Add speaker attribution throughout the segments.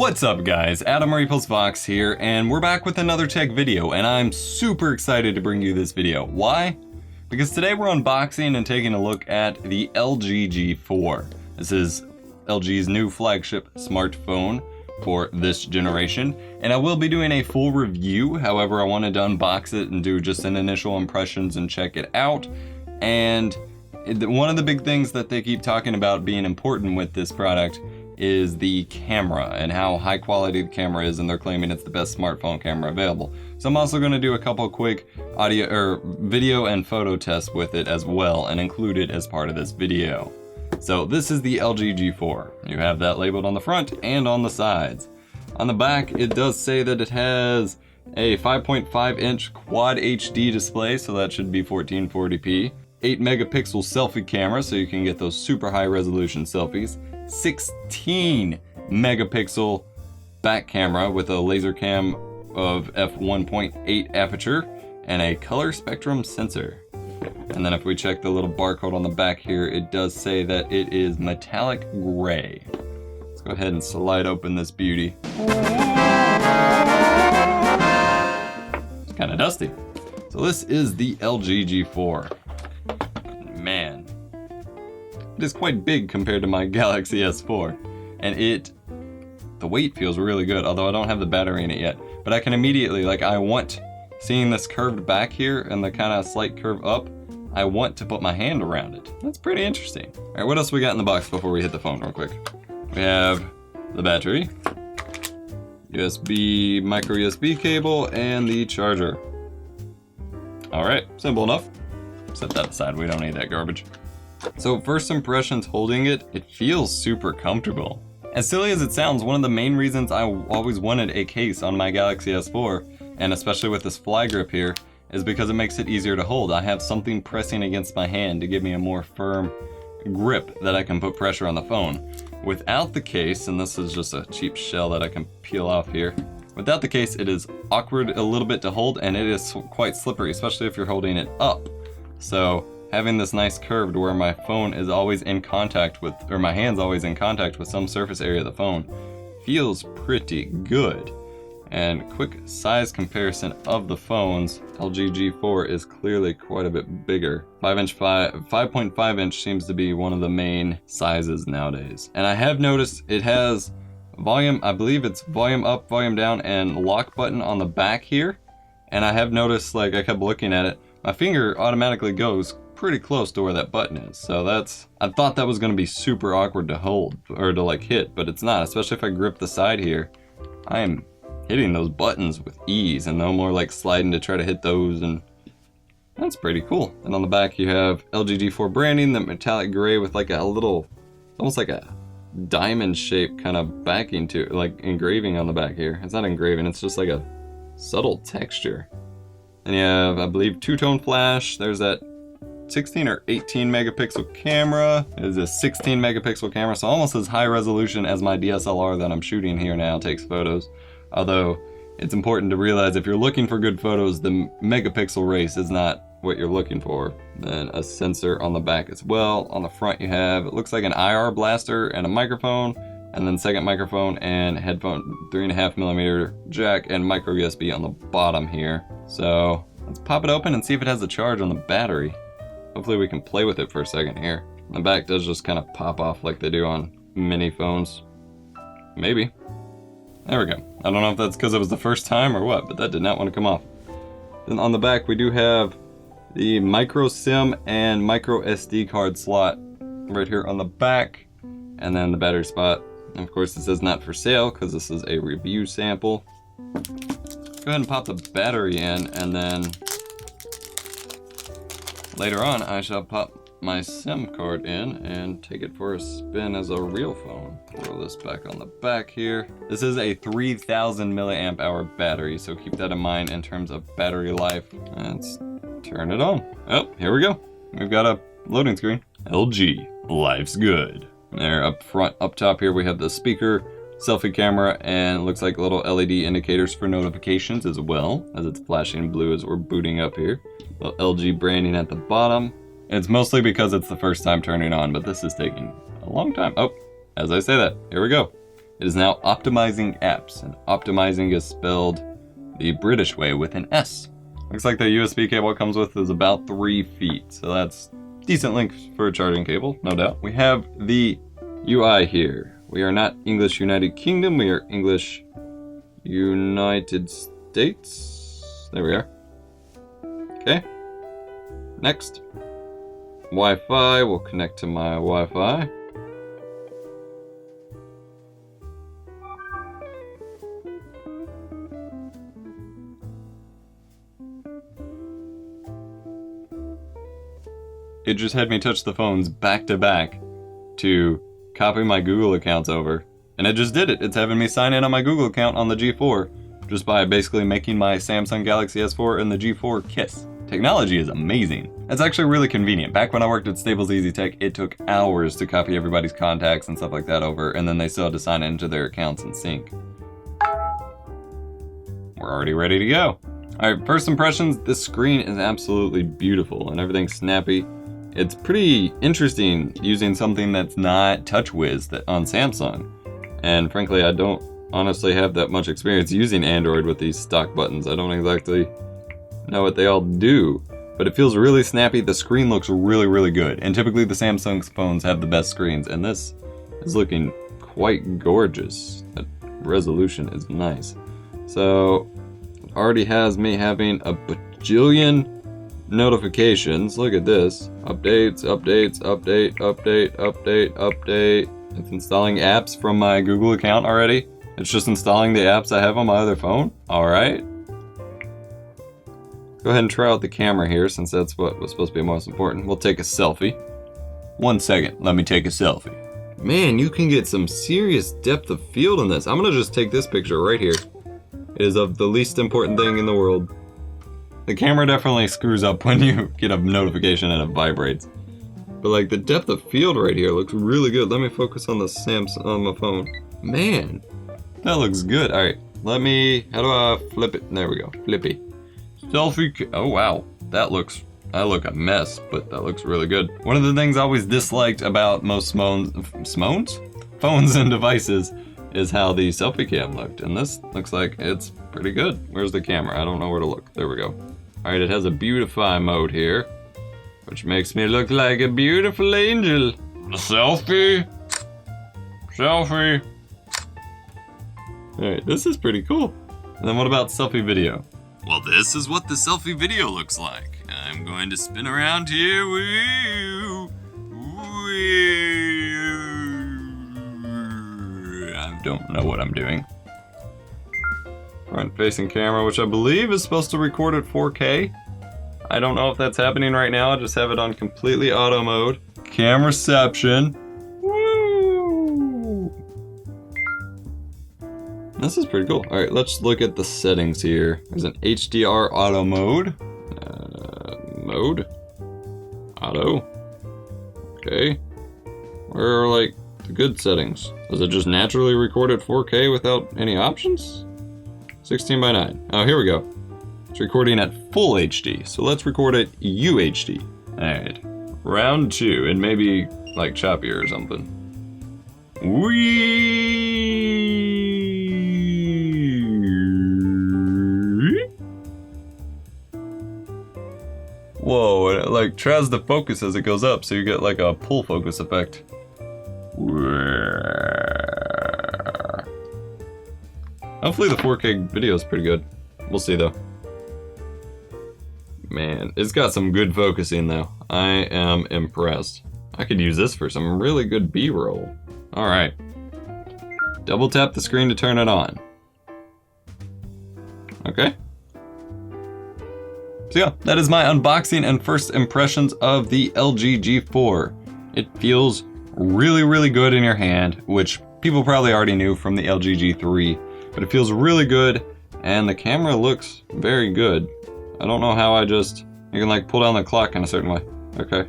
Speaker 1: What's up guys, Adam Vox here, and we're back with another tech video, and I'm super excited to bring you this video. Why? Because today we're unboxing and taking a look at the LG G4. This is LG's new flagship smartphone for this generation, and I will be doing a full review. However, I wanted to unbox it and do just an initial impressions and check it out. And one of the big things that they keep talking about being important with this product is the camera and how high quality the camera is, and they're claiming it's the best smartphone camera available. So I'm also going to do a couple quick video and photo tests with it as well, and include it as part of this video. So this is the LG G4. You have that labeled on the front and on the sides. On the back, it does say that it has a 5.5 inch quad HD display, so that should be 1440p. 8 megapixel selfie camera, so you can get those super high resolution selfies. 16 megapixel back camera with a laser cam of f1.8 aperture and a color spectrum sensor. And then if we check the little barcode on the back here, it does say that it is metallic gray. Let's go ahead and slide open this beauty. It's kind of dusty. So this is the LG G4. Man, it is quite big compared to my Galaxy S4, and the weight feels really good, although I don't have the battery in it yet. But I can immediately, seeing this curved back here and the kind of slight curve up, I want to put my hand around it. That's pretty interesting. All right, what else we got in the box before we hit the phone real quick? We have the battery, micro USB cable, and the charger. All right, simple enough. Set that aside, we don't need that garbage. So first impressions holding it, it feels super comfortable. As silly as it sounds, one of the main reasons I always wanted a case on my Galaxy S4, and especially with this fly grip here, is because it makes it easier to hold. I have something pressing against my hand to give me a more firm grip that I can put pressure on the phone. Without the case, and this is just a cheap shell that I can peel off here, without the case it is awkward a little bit to hold, and it is quite slippery, especially if you're holding it up. So having this nice curved where my phone is always in contact with, or my hand's always in contact with some surface area of the phone, feels pretty good. And quick size comparison of the phones, LG G4 is clearly quite a bit bigger. 5.5 inch seems to be one of the main sizes nowadays. And I have noticed it has volume, I believe it's volume up, volume down, and lock button on the back here. And I have noticed, I kept looking at it, my finger automatically goes pretty close to where that button is. So I thought that was gonna be super awkward to hold, or to hit, but it's not, especially if I grip the side here. I am hitting those buttons with ease, and no more sliding to try to hit those, and that's pretty cool. And on the back you have LG G4 branding, the metallic gray with a little, almost like a diamond shape kind of backing to it, engraving on the back here. It's not engraving, it's just a subtle texture. And you have, I believe, two-tone flash. There's that 16 or 18 megapixel camera. It is a 16 megapixel camera, so almost as high resolution as my DSLR that I'm shooting here now takes photos. Although it's important to realize if you're looking for good photos, the megapixel race is not what you're looking for. Then a sensor on the back as well. On the front you have, it looks like an IR blaster and a microphone, and then second microphone and headphone, 3.5 millimeter jack, and micro USB on the bottom here. So let's pop it open and see if it has a charge on the battery. Hopefully we can play with it for a second here. The back does just kind of pop off like they do on mini phones. Maybe. There we go. I don't know if that's because it was the first time or what, but that did not want to come off. Then on the back we do have the micro SIM and micro SD card slot right here on the back, and then the battery spot. And of course, this is not for sale because this is a review sample. Go ahead and pop the battery in, and then later on I shall pop my SIM card in and take it for a spin as a real phone. Throw this back on the back here. This is a 3000 milliamp hour battery, so keep that in mind in terms of battery life. Let's turn it on. Oh, here we go. We've got a loading screen. LG, life's good. There up front, up top here, we have the speaker, selfie camera, and it looks like little LED indicators for notifications as well, as it's flashing blue as we're booting up here. Little LG branding at the bottom. It's mostly because it's the first time turning on, but this is taking a long time. Oh, as I say that, here we go. It is now optimizing apps, and optimizing is spelled the British way with an S. Looks like the USB cable it comes with is about 3 feet, so that's decent length for a charging cable, no doubt. We have the UI here. We are not English United Kingdom, we are English United States. There we are. Okay. Next. Wi-Fi, we'll connect to my Wi-Fi. It just had me touch the phones back to back to copy my Google accounts over. And it just did it. It's having me sign in on my Google account on the G4 just by basically making my Samsung Galaxy S4 and the G4 kiss. Technology is amazing. It's actually really convenient. Back when I worked at Staples Easy Tech, it took hours to copy everybody's contacts and stuff like that over, and then they still had to sign into their accounts and sync. We're already ready to go. All right, first impressions, this screen is absolutely beautiful and everything's snappy. It's pretty interesting using something that's not TouchWiz on Samsung. And frankly, I don't honestly have that much experience using Android with these stock buttons. I don't exactly know what they all do, but it feels really snappy. The screen looks really, really good. And typically the Samsung phones have the best screens, and this is looking quite gorgeous. That resolution is nice. So it already has me having a bajillion notifications. Look at this. Updates, updates, update, update, update, update. It's installing apps from my Google account already. It's just installing the apps I have on my other phone. All right. Go ahead and try out the camera here since that's what was supposed to be most important. We'll take a selfie. 1 second, let me take a selfie. Man, you can get some serious depth of field in this. I'm gonna just take this picture right here. It is of the least important thing in the world. The camera definitely screws up when you get a notification and it vibrates. But like the depth of field right here looks really good. Let me focus on the Samsung on my phone. Man, that looks good. All right, how do I flip it? There we go, flippy. Selfie, oh wow, I look a mess, but that looks really good. One of the things I always disliked about most phones and devices is how the selfie cam looked, and this looks like it's pretty good. Where's the camera? I don't know where to look. There we go. All right, it has a beautify mode here, which makes me look like a beautiful angel. Selfie. Selfie. All right, this is pretty cool. And then what about selfie video? Well, this is what the selfie video looks like. I'm going to spin around here. Woo, woo. I don't know what I'm doing. Front facing camera, which I believe is supposed to record at 4K. I don't know if that's happening right now. I just have it on completely auto mode. Cam reception. Woo! This is pretty cool. All right, let's look at the settings here. There's an HDR auto mode. Auto. Okay. Where are like the good settings? Does it just naturally record at 4K without any options? 16:9. Oh, here we go. It's recording at full HD. So let's record at UHD. All right. Round 2, and maybe like choppier or something. Whoa, it like tries to focus as it goes up, so you get like a pull focus effect. Hopefully the 4K video is pretty good. We'll see though. Man, it's got some good focusing though. I am impressed. I could use this for some really good B-roll. All right. Double tap the screen to turn it on. Okay. So yeah, that is my unboxing and first impressions of the LG G4. It feels really, really good in your hand, which people probably already knew from the LG G3, but it feels really good, and the camera looks very good. I don't know how you can like pull down the clock in a certain way. Okay.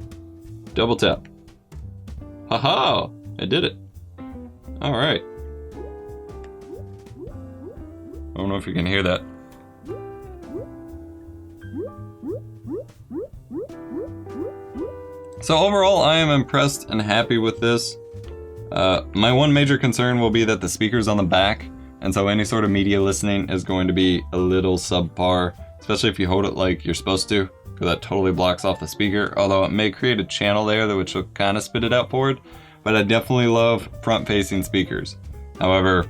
Speaker 1: Double tap. Haha, I did it. All right. I don't know if you can hear that. So overall, I am impressed and happy with this. My one major concern will be that the speaker's on the back, and so any sort of media listening is going to be a little subpar, especially if you hold it like you're supposed to, because that totally blocks off the speaker, although it may create a channel there which will kind of spit it out forward. But I definitely love front-facing speakers. However,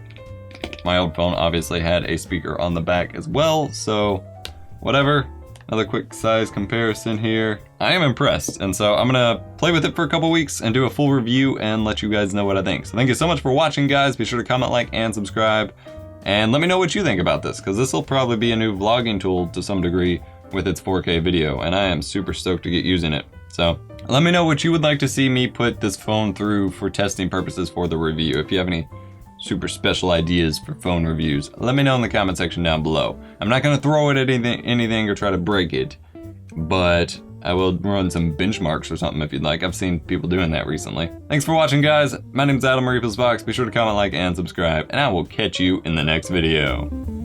Speaker 1: my old phone obviously had a speaker on the back as well, so whatever. Another quick size comparison here. I am impressed, and so I'm gonna play with it for a couple weeks and do a full review and let you guys know what I think. So thank you so much for watching, guys. Be sure to comment, like, and subscribe. And let me know what you think about this, because this will probably be a new vlogging tool to some degree with its 4K video, and I am super stoked to get using it. So let me know what you would like to see me put this phone through for testing purposes for the review. If you have any super special ideas for phone reviews, let me know in the comment section down below. I'm not gonna throw it at anything or try to break it, but I will run some benchmarks or something if you'd like. I've seen people doing that recently. Thanks for watching, guys. My name's Adam Fox. Be sure to comment, like, and subscribe, and I will catch you in the next video.